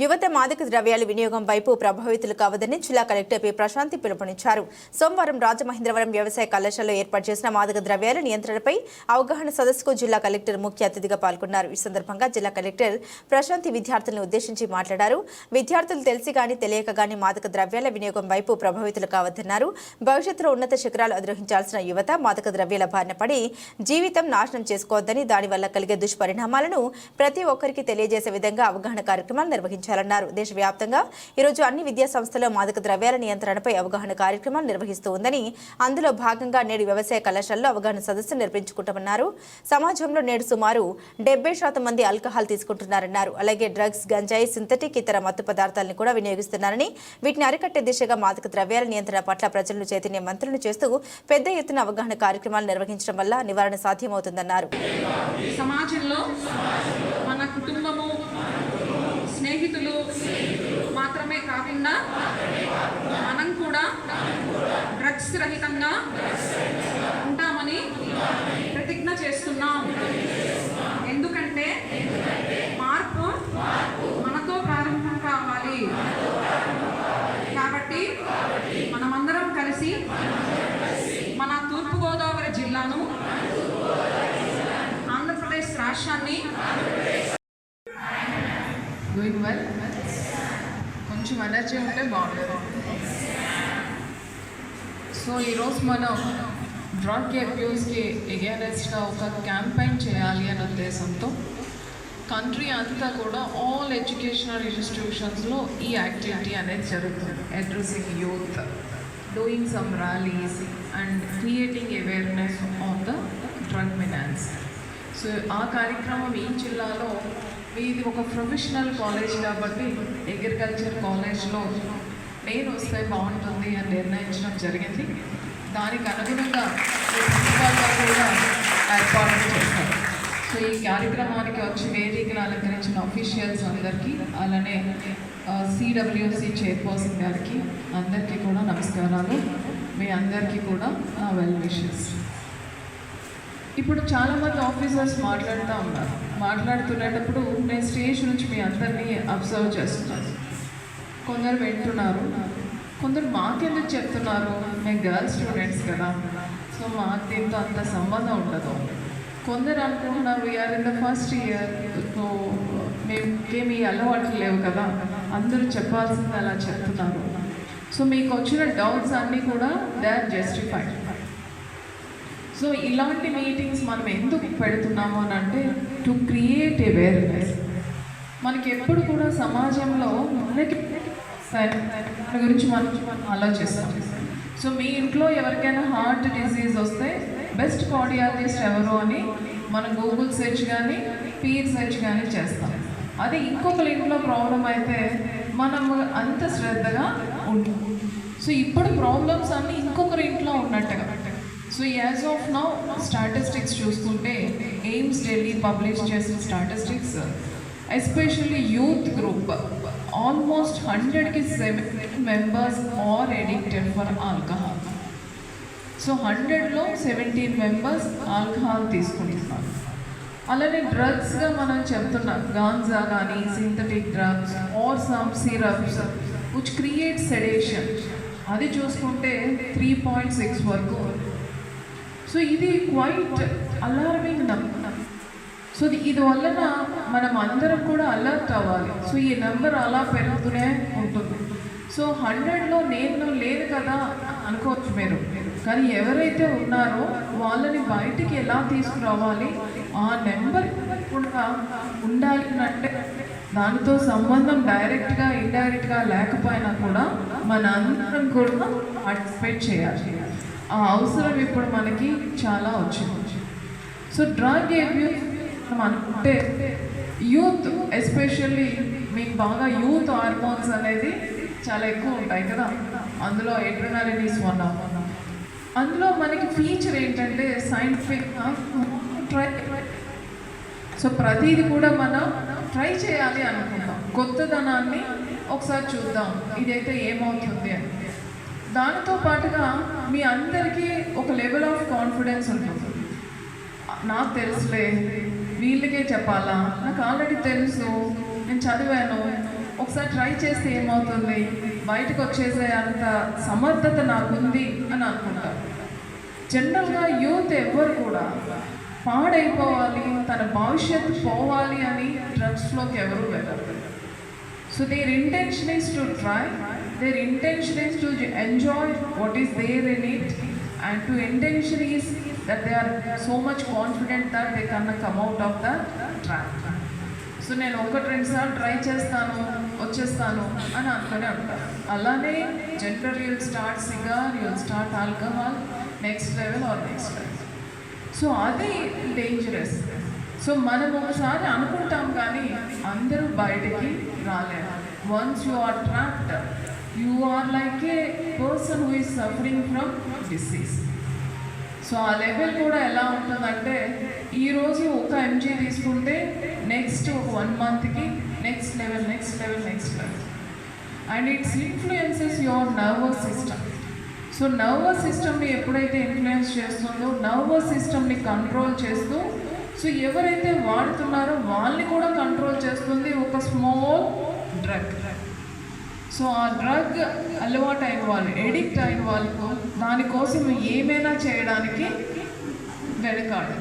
యువత మాదక ద్రవ్యాల వినియోగం వైపు ప్రభావితులు కావద్దని జిల్లా కలెక్టర్ పి ప్రశాంతి పిలుపునిచ్చారు. సోమవారం రాజమహేంద్రవరం వ్యవసాయ కళాశాలలో ఏర్పాటు చేసిన మాదక ద్రవ్యాల నియంత్రణపై అవగాహన సదస్సుకు జిల్లా కలెక్టర్ ముఖ్య అతిథిగా పాల్గొన్నారు. ఈ సందర్భంగా జిల్లా కలెక్టర్ ప్రశాంతి విద్యార్థులను ఉద్దేశించి మాట్లాడారు. విద్యార్థులు తెలిసి గాని తెలియక గాని మాదక ద్రవ్యాల వినియోగం వైపు ప్రభావితులు కావద్దన్నారు. భవిష్యత్తులో ఉన్నత శిఖరాలు అధిరోహించాల్సిన యువత మాదక ద్రవ్యాల బారిన పడి జీవితం నాశనం చేసుకోవద్దని, దానివల్ల కలిగే దుష్పరిణామాలను ప్రతి ఒక్కరికి తెలియజేసే విధంగా అవగాహన కార్యక్రమాలు నిర్వహించారు. దేశవ్యాప్తంగా ఈరోజు అన్ని విద్యా సంస్థల్లో మాదక ద్రవ్యాల నియంత్రణపై అవగాహన కార్యక్రమాలు నిర్వహిస్తూ ఉందని, అందులో భాగంగా నేడు వ్యవసాయ కళాశాలలో అవగాహన సదస్సు నిర్వహించుకుంటామన్నారు. సమాజంలో నేడు సుమారు 70% మంది ఆల్కహాల్ తీసుకుంటున్నారన్నారు. అలాగే డ్రగ్స్, గంజాయి, సింథటిక్ ఇతర మత్తు పదార్థాలను కూడా వినియోగిస్తున్నారని, వీటిని అరికట్టే దిశగా మాదక ద్రవ్యాల నియంత్రణ పట్ల ప్రజలను చైతన్యవంతులను చేస్తూ పెద్ద ఎత్తున అవగాహన కార్యక్రమాలు నిర్వహించడం వల్ల నివారణ సాధ్యమవుతుందన్నారు. సమాజంలో మన కుటుంబము, స్నేహితులు మాత్రమే కాకుండా మనం కూడా డ్రగ్స్ రహితంగా ఉంటామని ప్రతిజ్ఞ చేస్తున్నాం. ఎందుకంటే మార్పు మనతో ప్రారంభం కావాలి. కాబట్టి మనమందరం కలిసి మన తూర్పుగోదావరి జిల్లాను, ఆంధ్రప్రదేశ్ రాష్ట్రాన్ని డూయింగ్ వెల్. కొంచెం ఎనర్జీ ఉంటే బాగుంటుంది. సో ఈరోజు మనం డ్రగ్ అబ్యూస్కి ఎగెనెస్ట్గా ఒక క్యాంపెయిన్ చేయాలి అనే ఉద్దేశంతో కంట్రీ అంతా కూడా ఆల్ ఎడ్యుకేషనల్ ఇన్స్టిట్యూషన్స్లో ఈ యాక్టివిటీ అనేది జరుగుతుంది. Addressing youth, doing some rallies and creating awareness on the drug menace. So ఆ కార్యక్రమం ఈ జిల్లాలో, ఇది ఒక ప్రొఫెషనల్ కాలేజ్ కాబట్టి అగ్రికల్చర్ కాలేజ్లో నేను వస్తే బాగుంటుంది అని నిర్ణయించడం జరిగింది. దానికి అనుగుణంగా కూడా ఏర్పాటు చేస్తారు. సో ఈ కార్యక్రమానికి వచ్చి వేదికలు అలంకరించిన ఆఫీషియల్స్ అందరికీ, అలానే సిడబ్ల్యూసి చైర్పర్సన్ గారికి అందరికీ కూడా నమస్కారాలు. మీ అందరికీ కూడా నా వెల్ విషెస్. ఇప్పుడు చాలామంది ఆఫీసర్స్ మాట్లాడుతున్నప్పుడు నేను స్టేజ్ నుంచి మీ అందరినీ అబ్జర్వ్ చేస్తున్నాను. కొందరు వింటున్నారు, కొందరు మాకెందుకు చెప్తున్నారు, మేము గర్ల్స్ స్టూడెంట్స్ కదా, సో మాకు దీంతో అంత సంబంధం ఉండదు. కొందరు అనుకుంటున్నారు we are in the first year, so మేమేమి అలవాట్లు లేవు కదా, అందరూ చెప్పాల్సింది అలా చెప్తున్నారు. సో మీకు వచ్చిన డౌట్స్ అన్నీ కూడా దే ఆర్ జస్టిఫైడ్. సో ఇలాంటి మీటింగ్స్ మనం ఎందుకు పెడుతున్నాము అని అంటే టు క్రియేట్ అవేర్నెస్. మనకి ఎప్పుడు కూడా సమాజంలో మనకి మన గురించి మనం ఆలోచిస్తాం. సో మీ ఇంట్లో ఎవరికైనా హార్ట్ డిసీజ్ వస్తే బెస్ట్ కార్డియాలజిస్ట్ ఎవరు అని మనం గూగుల్ సెర్చ్ కానీ పీర్ సెర్చ్ కానీ చేస్తాం. అది ఇంకొకరి ఇంట్లో ప్రాబ్లం అయితే మనం అంత శ్రద్ధగా ఉంటాం. సో ఇప్పుడు ప్రాబ్లమ్స్ అన్నీ ఇంకొకరి ఇంట్లో ఉన్నట్టుగా. So as of now statistics చూసుకుంటే ఎయిమ్స్ ఢిల్లీ పబ్లిష్ చేసిన statistics especially youth group almost 100కి 7 members are addicted for alcohol. So 100లో 17 మెంబర్స్ ఆల్కహాల్ తీసుకుంటున్నారు. అలానే డ్రగ్స్గా మనం చెప్తున్నాం, గాంజా కానీ synthetic drugs or some syrups which create sedation, అది చూసుకుంటే 3.6 వరకు. సో ఇది క్వైట్ అలార్మింగ్ నెంబర్. సో ఇది వలన మనం అందరం కూడా అలర్ట్ అవ్వాలి. సో ఈ నెంబర్ అలా పెరుగుతూనే ఉంటుంది. సో 100లో నేను లేదు కదా అనుకోవచ్చు మీరు, కానీ ఎవరైతే ఉన్నారో వాళ్ళని బయటికి ఎలా తీసుకురావాలి, ఆ నెంబర్ కూడా ఉండాలి అంటే దానితో సంబంధం డైరెక్ట్గా ఇండైరెక్ట్గా లేకపోయినా కూడా మన అందరం కూడా పార్టిసిపేట్ చేయాలి. ఆ అవసరం ఇప్పుడు మనకి చాలా వచ్చింది. సో డ్రగ్ అబ్యూస్ అనుకుంటే యూత్ ఎస్పెషల్లీ మీకు బాగా యూత్ హార్మోన్స్ అనేది చాలా ఎక్కువ ఉంటాయి కదా, అందులో ఎడ్రినాలిన్ వన్ ఆఫ్. అందులో మనకి ఫీచర్ ఏంటంటే సైంటిఫిక్గా సో ప్రతిది కూడా మనం ట్రై చేయాలి అనుకుంటాం, కొత్తదనాన్ని ఒకసారి చూద్దాం ఇదైతే ఏమవుతుంది అని. దానితో పాటుగా మీ అందరికీ ఒక లెవెల్ ఆఫ్ కాన్ఫిడెన్స్ ఉంటుంది. నాకు తెలుసులే, వీళ్ళకే చెప్పాలా, నాకు ఆల్రెడీ తెలుసు, నేను చదివాను, ఒకసారి ట్రై చేస్తే ఏమవుతుంది, బయటకు వచ్చేసే అంత సమర్థత నాకుంది అని అనుకుంటాం. జనరల్గా యూత్ ఎవ్వరు కూడా పాడైపోవాలి, తన భవిష్యత్తు పోవాలి అని డ్రగ్స్లోకి ఎవరు వెళ్ళరు. So their intention is to try, their intention is to enjoy what is there in it, and to intention is that they are so much confident that they can come out of the trap. So నేను 1-2 సార్లు try చేస్తాను వచ్చేస్తాను అని అనుకునే ఉంటాను. అలానే general you'll start cigar, you'll start alcohol, next level or next level. So అది dangerous. So మనం ఒకసారి అనుకుంటాం కానీ అందరూ బయటికి రాలేరు. Once you are trapped, you are like a person who is suffering from disease. So ఆ లెవెల్ కూడా ఎలా ఉంటుందంటే, ఈరోజు ఒక ఎంజీ తీసుకుంటే నెక్స్ట్ ఒక 1 మంత్కి next level, next level, next level. And it's influences your nervous system. So nervous సిస్టమ్ని ఎప్పుడైతే ఇన్ఫ్లుయెన్స్ చేస్తుందో, నర్వస్ సిస్టమ్ని కంట్రోల్ చేస్తూ, సో ఎవరైతే వాడుతున్నారో వాళ్ళని కూడా కంట్రోల్ చేస్తుంది ఒక స్మాల్ డ్రగ్. సో ఆ డ్రగ్ అలవాటు అయిన వాళ్ళు, ఎడిక్ట్ అయిన వాళ్ళకు దానికోసం ఏమైనా చేయడానికి వెనకాడు.